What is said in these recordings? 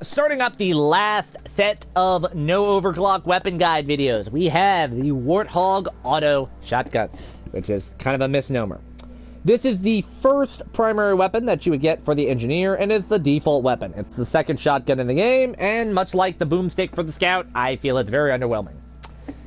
Starting up the last set of no overclock weapon guide videos, we have the Warthog auto shotgun, which is kind of a misnomer. This is the first primary weapon that you would get for the engineer, and it's the default weapon. It's the second shotgun in the game, and much like the boomstick for the scout, I feel it's very underwhelming.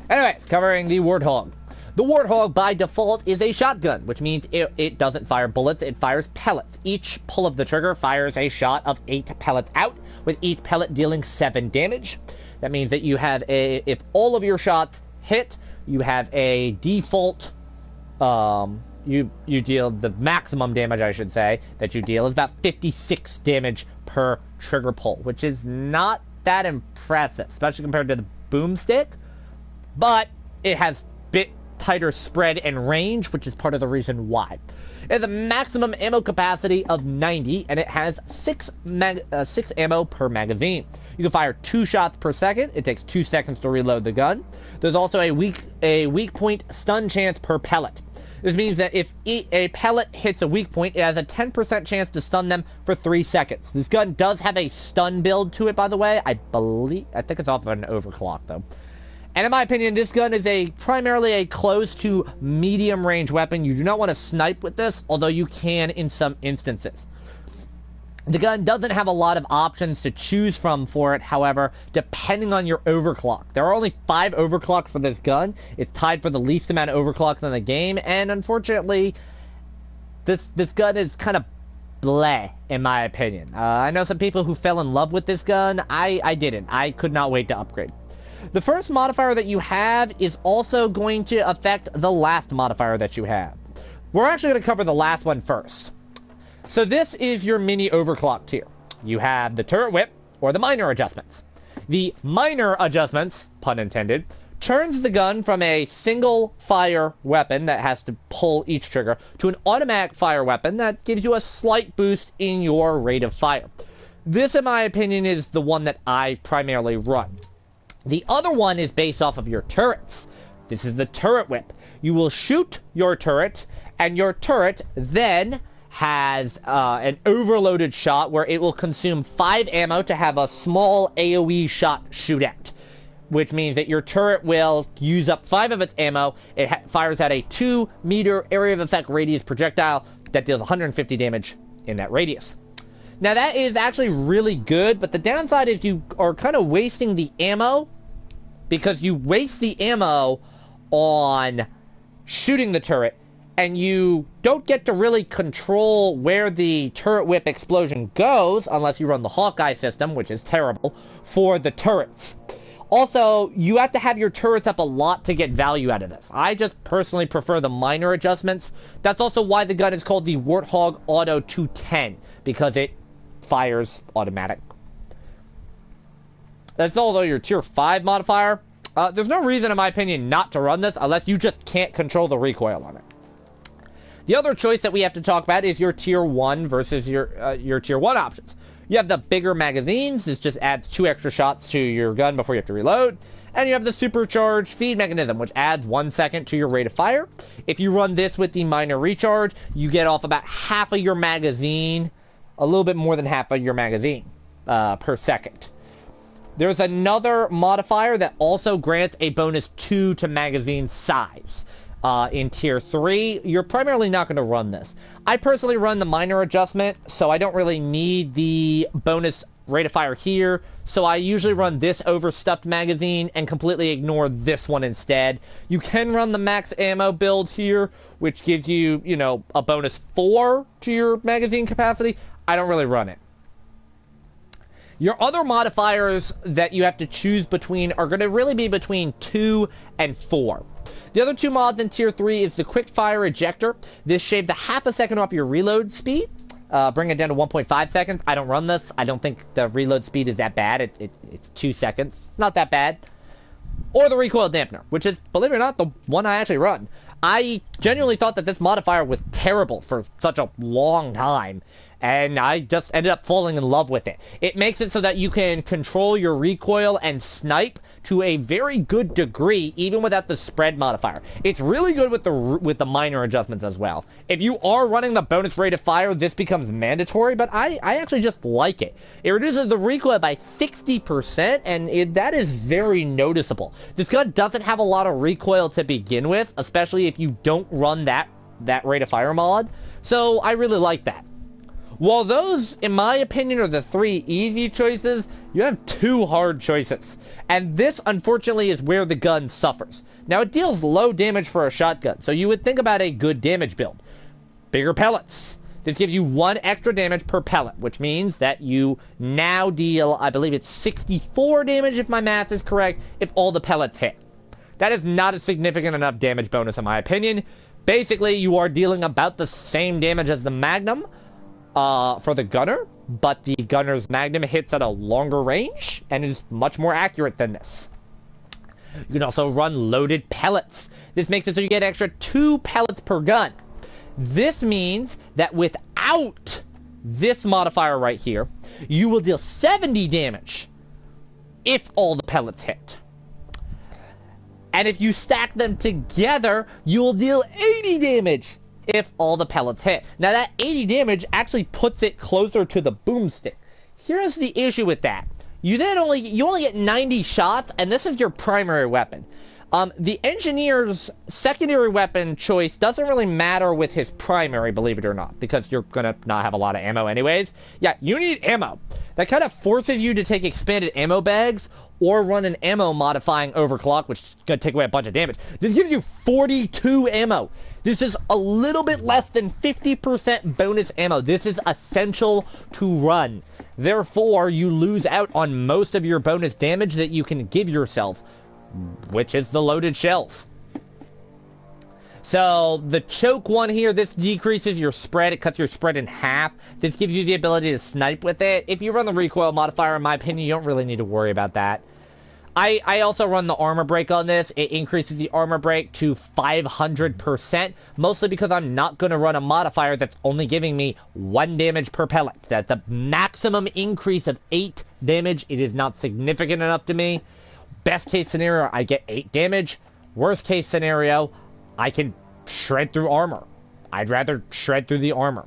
Anyways, covering the Warthog. The Warthog, by default, is a shotgun, which means it doesn't fire bullets, it fires pellets. Each pull of the trigger fires a shot of 8 pellets out, with each pellet dealing 7 damage. That means that you have if all of your shots hit, you have a default, you deal the maximum damage, I should say, that you deal is about 56 damage per trigger pull, which is not that impressive, especially compared to the boomstick, but it has bit tighter spread and range, which is part of the reason why. It has a maximum ammo capacity of 90, and it has 6 ammo per magazine. You can fire 2 shots per second. It takes 2 seconds to reload the gun. There's also a weak point stun chance per pellet. This means that if a pellet hits a weak point, it has a 10% chance to stun them for 3 seconds. This gun does have a stun build to it, by the way. I think it's off of an overclock, though. And in my opinion, this gun is primarily a close to medium range weapon. You do not want to snipe with this, although you can in some instances. The gun doesn't have a lot of options to choose from for it, however, depending on your overclock. There are only 5 overclocks for this gun. It's tied for the least amount of overclocks in the game, and unfortunately, this gun is kind of bleh, in my opinion. I know some people who fell in love with this gun. I didn't. I could not wait to upgrade. The first modifier that you have is also going to affect the last modifier that you have. We're actually going to cover the last one first. So this is your mini overclock tier. You have the turret whip, or the minor adjustments. The minor adjustments, pun intended, turns the gun from a single fire weapon that has to pull each trigger to an automatic fire weapon that gives you a slight boost in your rate of fire. This, in my opinion, is the one that I primarily run. The other one is based off of your turrets. This is the turret whip. You will shoot your turret, and your turret then has an overloaded shot where it will consume 5 ammo to have a small AoE shot shootout, which means that your turret will use up 5 of its ammo. It fires at a 2-meter area of effect radius projectile that deals 150 damage in that radius. Now that is actually really good, but the downside is you are kind of wasting the ammo, because you waste the ammo on shooting the turret, and you don't get to really control where the turret whip explosion goes unless you run the Hawkeye system, which is terrible, for the turrets. Also, you have to have your turrets up a lot to get value out of this. I just personally prefer the minor adjustments. That's also why the gun is called the Warthog Auto 210, because it fires automatic. That's although your tier 5 modifier. There's no reason, in my opinion, not to run this unless you just can't control the recoil on it. The other choice that we have to talk about is your tier 1 versus your tier 1 options. You have the bigger magazines. This just adds 2 extra shots to your gun before you have to reload. And you have the supercharged feed mechanism, which adds 1 second to your rate of fire. If you run this with the minor recharge, you get off about half of your magazine, a little bit more than half of your magazine per second. There's another modifier that also grants a bonus 2 to magazine size. In tier 3, you're primarily not going to run this. I personally run the minor adjustment, so I don't really need the bonus rate of fire here. So I usually run this overstuffed magazine and completely ignore this one instead. You can run the max ammo build here, which gives you, a bonus 4 to your magazine capacity. I don't really run it. Your other modifiers that you have to choose between are going to really be between 2 and 4. The other 2 mods in tier 3 is the quick fire ejector. This shaves a half a second off your reload speed, bring it down to 1.5 seconds. I don't run this. I don't think the reload speed is that bad. It's 2 seconds. Not that bad. Or the recoil dampener, which is, believe it or not, the one I actually run. I genuinely thought that this modifier was terrible for such a long time. and I just ended up falling in love with it. It makes it so that you can control your recoil and snipe to a very good degree, even without the spread modifier. It's really good with the minor adjustments as well. If you are running the bonus rate of fire, this becomes mandatory, but I actually just like it. It reduces the recoil by 60%, and that is very noticeable. This gun doesn't have a lot of recoil to begin with, especially if you don't run that rate of fire mod, so I really like that. While those, in my opinion, are the 3 easy choices, you have 2 hard choices. And this, unfortunately, is where the gun suffers. Now, it deals low damage for a shotgun, so you would think about a good damage build. Bigger pellets. This gives you 1 extra damage per pellet, which means that you now deal, I believe it's 64 damage, if my math is correct, if all the pellets hit. That is not a significant enough damage bonus, in my opinion. Basically, you are dealing about the same damage as the Magnum, for the gunner, but the gunner's Magnum hits at a longer range and is much more accurate than this. You can also run loaded pellets. This makes it so you get an extra 2 pellets per gun. This means that without this modifier right here, you will deal 70 damage if all the pellets hit. And if you stack them together, you'll deal 80 damage if all the pellets hit. Now that 80 damage actually puts it closer to the boomstick. Here's the issue with that. You only get 90 shots, and this is your primary weapon. The engineer's secondary weapon choice doesn't really matter with his primary, believe it or not, because you're gonna not have a lot of ammo anyways. Yeah, you need ammo. That kind of forces you to take expanded ammo bags or run an ammo modifying overclock, which is gonna take away a bunch of damage. This gives you 42 ammo. This is a little bit less than 50% bonus ammo. This is essential to run. Therefore, you lose out on most of your bonus damage that you can give yourself, which is the loaded shells. So, the choke one here, this decreases your spread. It cuts your spread in half. This gives you the ability to snipe with it. If you run the recoil modifier, in my opinion, you don't really need to worry about that. I also run the armor break on this. It increases the armor break to 500%, mostly because I'm not going to run a modifier that's only giving me 1 damage per pellet. That's a maximum increase of 8 damage. It is not significant enough to me. Best case scenario, I get 8 damage. Worst case scenario, I can shred through armor. I'd rather shred through the armor.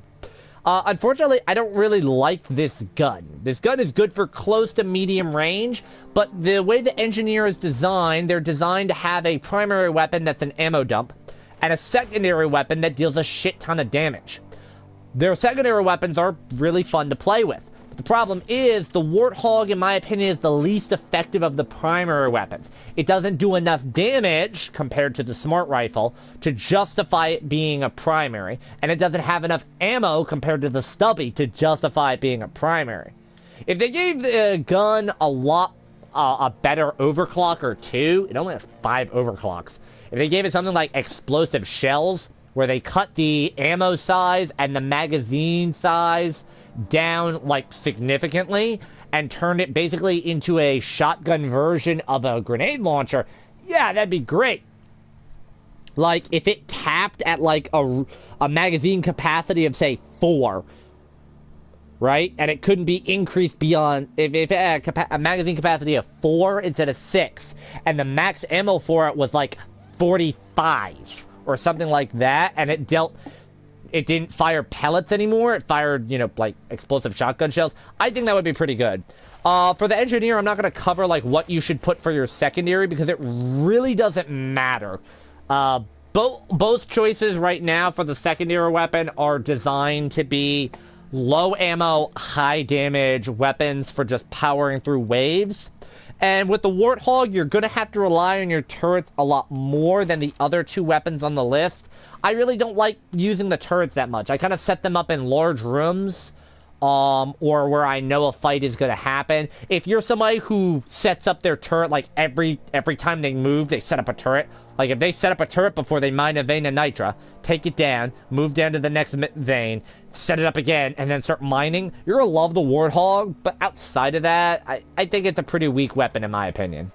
Unfortunately, I don't really like this gun. This gun is good for close to medium range, but the way the engineer is designed, they're designed to have a primary weapon that's an ammo dump, and a secondary weapon that deals a shit ton of damage. Their secondary weapons are really fun to play with. The problem is, the Warthog, in my opinion, is the least effective of the primary weapons. It doesn't do enough damage, compared to the Smart Rifle, to justify it being a primary. And it doesn't have enough ammo, compared to the Stubby, to justify it being a primary. If they gave the gun a better overclock or 2, it only has 5 overclocks. If they gave it something like explosive shells, where they cut the ammo size and the magazine size down, like, significantly, and turned it basically into a shotgun version of a grenade launcher, yeah, that'd be great. Like, if it capped at, like, a magazine capacity of, say, 4, right? And it couldn't be increased beyond, if it had a magazine capacity of 4 instead of 6, and the max ammo for it was, like, 45, or something like that, and it didn't fire pellets anymore. It fired, you know, like, explosive shotgun shells. I think that would be pretty good. For the engineer, I'm not going to cover, like, what you should put for your secondary, because it really doesn't matter. Both choices right now for the secondary weapon are designed to be low ammo, high damage weapons for just powering through waves. And with the Warthog, you're going to have to rely on your turrets a lot more than the other 2 weapons on the list. I really don't like using the turrets that much. I kind of set them up in large rooms, or where I know a fight is going to happen. If you're somebody who sets up their turret, like, every time they move, they set up a turret. Like, if they set up a turret before they mine a vein of nitra, take it down, move down to the next vein, set it up again, and then start mining, you're going to love the Warthog. But outside of that, I think it's a pretty weak weapon, in my opinion.